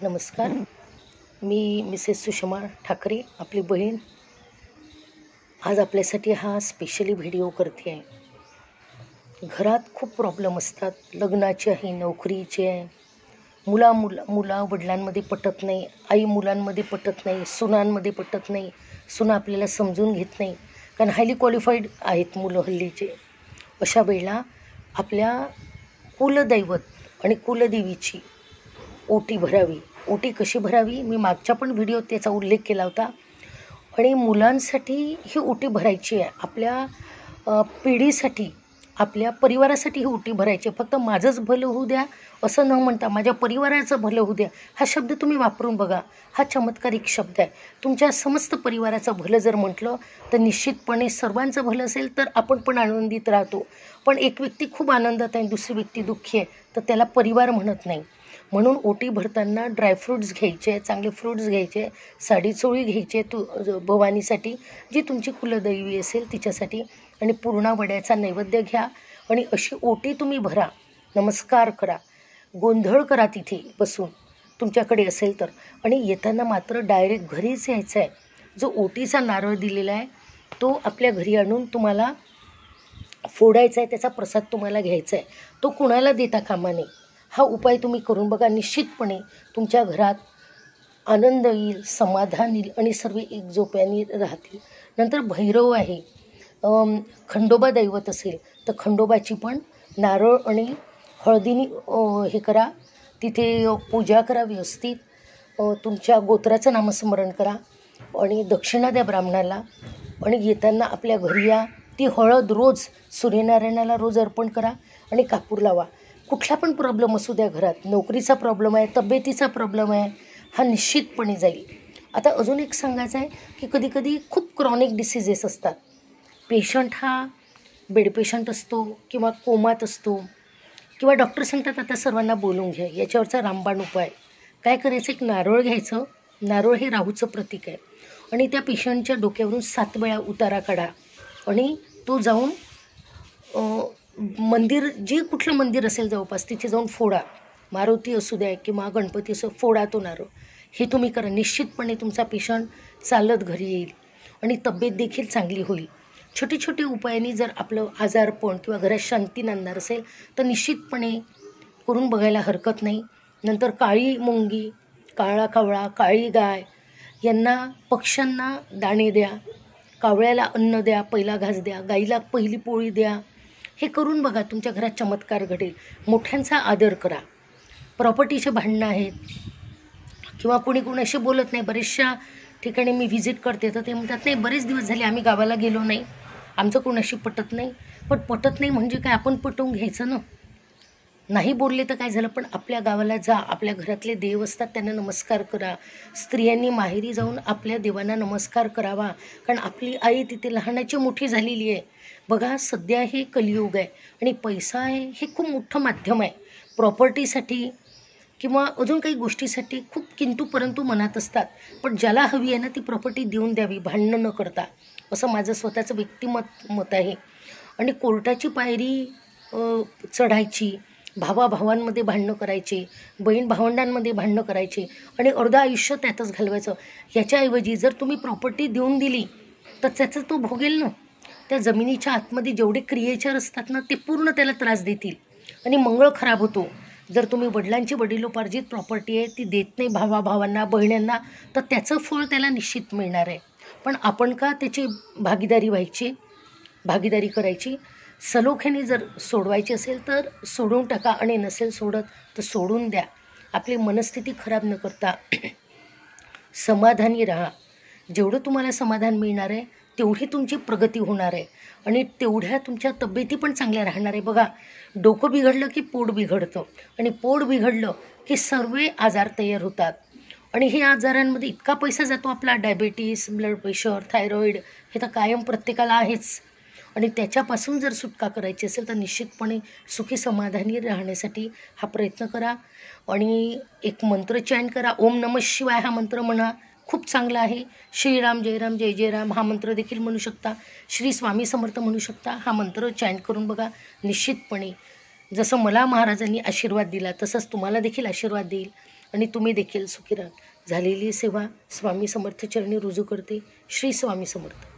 नमस्कार. मी मिसेस सुषमा ठाकरे, आपली बहीण. आज आपल्यासाठी हा स्पेशली व्हिडिओ करते आहे. घरात खूप प्रॉब्लेम असतात. लग्नाचे आहे, नोकरीचे आहे, मुला वडिलांमध्ये पटत नाही, आई मुलांमध्ये पटत नाही, सुनांमध्ये पटत नाही, सुना आपल्याला समजून घेत नाही, कारण हायली क्वालिफाईड आहेत मुलं हल्लीचे. अशा वेळेला आपल्या कुलदैवत आणि कुलदेवीची ओटी भरावी. ओटी कशी भरावी, मी मागच्या पण व्हिडिओत त्याचा उल्लेख केला होता. आणि मुलांसाठी ही ओटी भरायची आहे. आपल्या पिढीसाठी, आपल्या परिवारासाठी ही ओटी भरायची आहे. फक्त माझंच भलं होऊ द्या असं न म्हणता माझ्या परिवाराचं भलं होऊ द्या हा शब्द तुम्ही वापरून बघा. हा चमत्कारिक शब्द आहे. तुमच्या समस्त परिवाराचं भलं जर म्हटलं तर निश्चितपणे सर्वांचं भलं असेल तर आपण पण आनंदित राहतो. पण एक व्यक्ती खूप आनंदात आहे, दुसरी व्यक्ती दुःखी आहे, तर त्याला परिवार म्हणत नाही. म्हणून ओटी भरताना ड्रायफ्रूट्स घ्यायचे, चांगले फ्रूट्स घ्यायचे, साडी चोळी घ्यायचे भवानीसाठी, जी तुमची कुलदैवी असेल तिच्यासाठी, आणि पूर्णा वड्याचा नैवेद्य घ्या आणि अशी ओटी तुम्ही भरा. नमस्कार करा, गोंधळ करा तिथे बसून तुमच्याकडे असेल तर. आणि येताना मात्र डायरेक्ट घरीच यायचं आहे. जो ओटीचा नारळ दिलेला आहे तो आपल्या घरी आणून तुम्हाला फोडायचा आहे, त्याचा प्रसाद तुम्हाला घ्यायचा आहे. तो कुणाला देता कामा नये. हा उपाय तुम्ही करून बघा. निश्चितपणे तुमच्या घरात आनंद येईल, समाधान येईल आणि सर्व एकजोप्याने राहतील. नंतर भैरव आहे, खंडोबा दैवत असेल तर खंडोबाची पण नारळ आणि हळदीने हे करा, तिथे पूजा करा व्यवस्थित. तुमच्या गोत्राचं नामस्मरण करा आणि दक्षिणा द्या ब्राह्मणाला. आणि येताना आपल्या घरी या. ती हळद रोज सूर्यनारायणाला रोज अर्पण करा आणि कापूर लावा. कुठला पण प्रॉब्लेम असू द्या घरात, नोकरीचा प्रॉब्लेम आहे, तब्येतीचा प्रॉब्लेम आहे, हा निश्चितपणे जाईल. आता अजून एक सांगायचं आहे की कधीकधी खूप क्रॉनिक डिसीजेस असतात. पेशंट हा बेड पेशंट असतो किंवा कोमात असतो, किंवा डॉक्टर सांगतात आता सर्वांना बोलवून घ्या. याच्यावरचा रामबाण उपाय काय करायचं, एक नारळ घ्यायचं. नारळ हे राहूचं प्रतीक आहे. आणि त्या पेशंटच्या डोक्यावरून 7 वेळा उतारा काढा आणि तो जाऊन मंदिर, जे कुठलं मंदिर असेल जवळपास तिथे जाऊन फोडा. मारुती असू द्या किंवा गणपती असो, फोडा तो नारळ. हे तुम्ही करा. निश्चितपणे तुमचा पेशंट चालत घरी येईल आणि तब्येत देखील चांगली होईल. छोटे छोटे उपायांनी जर आपलं आजारपण किंवा घरात शांती नांदणार असेल तर निश्चितपणे करून बघायला हरकत नाही. नंतर काळी मुंगी, काळा कावळा, काळी गाय यांना, पक्ष्यांना दाणे द्या, कावळ्याला अन्न द्या, पहिला घास द्या, गाईला पहिली पोळी द्या. हे करून बघा, तुमच्या घरात चमत्कार घडेल. मोठ्यांचा आदर करा. प्रॉपर्टीचे भांडणं आहेत किंवा कोणी असे बोलत नाही. बरेचशा ठिकाणी मी व्हिजिट करते तर ते म्हणतात नाही बरेच दिवस झाले आम्ही गावाला गेलो नाही, आमचं कोणाशी पटत नाही. पण पटत नाही म्हणजे काय, आपण पटवून घ्यायचं ना. नाही बोलले तर काय झालं, पण आपल्या गावाला जा. आपल्या घरातले देव असतात त्यांना नमस्कार करा. स्त्रियांनी माहेरी जाऊन आपल्या देवांना नमस्कार करावा, कारण आपली आई तिथे लहानाची मोठी झालेली आहे. बघा, सध्या हे कलियुग आहे आणि पैसा आहे हे खूप मोठं माध्यम आहे. प्रॉपर्टीसाठी किंवा अजून काही गोष्टीसाठी खूप किंतु परंतु मनात असतात. पण ज्याला हवी आहे ना ती प्रॉपर्टी देऊन द्यावी, भांडणं न करता, असं माझं स्वतःचं मत आहे. आणि कोर्टाची पायरी चढायची, भावाभावांमध्ये भांडणं करायची, बहीण भावंडांमध्ये भांडणं करायची आणि अर्धं आयुष्य त्यातच घालवायचं. ह्याच्याऐवजी जर तुम्ही प्रॉपर्टी देऊन दिली तर त्याचं तो भोगेल ना. त्या जमिनीच्या आतमध्ये जेवढे क्रिएचर असतात ना ते पूर्ण त्याला त्रास देतील आणि मंगळ खराब होतो. जर तुम्ही वडिलांची वडिलोपार्जित प्रॉपर्टी आहे ती देत नाही भावाभावांना, बहिण्यांना, तर त्याचं फळ त्याला निश्चित मिळणार आहे. पण आपण का त्याची भागीदारी करायची. सलोख्याने जर सोडवायची असेल तर सोडून टाका आणि नसेल सोडत तर सोडून द्या. आपली मनस्थिती खराब न करता समाधानी राहा. जेवढं तुम्हाला समाधान मिळणार आहे तेवढी तुमची प्रगती होणार आहे आणि तेवढ्या तुमच्या तब्येती पण चांगल्या राहणार आहे. बघा, डोकं बिघडलं की पोट बिघडतं आणि पोट बिघडलं की सर्व आजार तयार होतात. आणि हे आजारांमध्ये इतका पैसा जातो आपला, डायबेटीस, ब्लड प्रेशर, थायरॉईड, हे तर कायम प्रत्येकाला आहेच. आणि त्याच्यापासून जर सुटका करायची असेल तर निश्चितपणे सुखी समाधानी राहण्यासाठी हा प्रयत्न करा. आणि एक मंत्र चॅन करा. ओम नमः शिवाय हा मंत्र म्हणा, खूप चांगला आहे. श्रीराम जय राम जय जय राम हा मंत्र देखील म्हणू शकता. श्री स्वामी समर्थ म्हणू शकता. हा मंत्र चॅन करून बघा. निश्चितपणे जसं मला महाराजांनी आशीर्वाद दिला तसंच तुम्हाला देखील आशीर्वाद देईल आणि तुम्ही देखील सुखी राहा. झालेली सेवा स्वामी समर्थ चरणी रुजू करते. श्री स्वामी समर्थ.